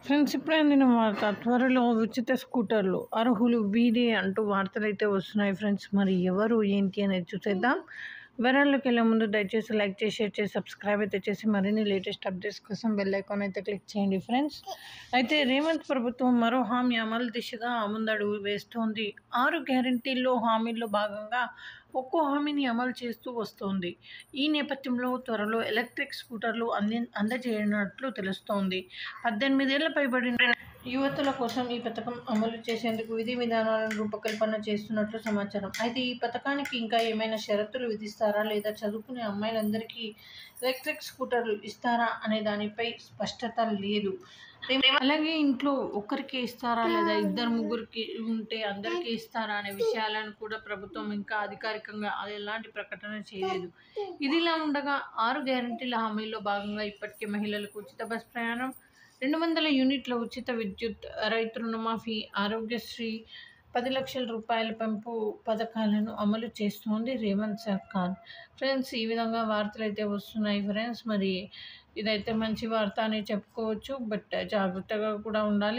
Friends ఇప్పుడే అందిన వార్త త్వరలో ఉచిత స్కూటర్లు అర్హులు వీరే అంటూ వార్తలైతే వస్తున్నాయి ఫ్రెండ్స్. మరి ఎవరు ఏంటి అనేది చూసేద్దాం. వివరాల్లోకి వెళ్ళే ముందు దయచేసి లైక్ చేసి షేర్ చేసి సబ్స్క్రైబ్ అయితే చేసి మరిన్ని లేటెస్ట్ అప్డేట్స్ కోసం బెల్ ఐకాన్ అయితే క్లిక్ చేయండి ఫ్రెండ్స్. అయితే రేవంత్ ప్రభుత్వం మరో హామీ అమలు దిశగా ముందడుగు వేస్తోంది. 6 గ్యారంటీల్లో హామీల్లో భాగంగా ఒక్కో హామీని అమలు చేస్తూ వస్తోంది. ఈ నేపథ్యంలో త్వరలో ఎలక్ట్రిక్ స్కూటర్లు అందజేయనున్నట్లు తెలుస్తోంది. 18 ఏళ్ల పైబడిన యువతుల కోసం ఈ పథకం అమలు చేసేందుకు విధి విధానాలను రూపకల్పన చేస్తున్నట్లు సమాచారం. అయితే ఈ పథకానికి ఇంకా ఏమైనా షరతులు విధిస్తారా లేదా చదువుకునే అమ్మాయిలందరికీ ఎలక్ట్రిక్ స్కూటర్లు ఇస్తారా అనే దానిపై స్పష్టత లేదు. అలాగే ఇంట్లో ఒక్కరికి ఇస్తారా లేదా ఇద్దరు ముగ్గురికి ఉంటే అందరికీ ఇస్తారా అనే విషయాలను కూడా ప్రభుత్వం ఇంకా అధికారికంగా ఎలాంటి ప్రకటన చేయలేదు. ఇదిలా ఉండగా 6 గ్యారంటీల హామీల్లో భాగంగా ఇప్పటికే మహిళలకు ఉచిత బస్ ప్రయాణం, 200 యూనిట్ల ఉచిత విద్యుత్, రైతు రుణమాఫీ, ఆరోగ్యశ్రీ, 10 లక్షల రూపాయల పెంపు పథకాలను అమలు చేస్తోంది రేవంత్ సర్కార్. ఫ్రెండ్స్, ఈ విధంగా వార్తలు అయితే వస్తున్నాయి ఫ్రెండ్స్. మరి ఇదైతే మంచి వార్త అని చెప్పుకోవచ్చు. బట్ జాగ్రత్తగా కూడా ఉండాలి.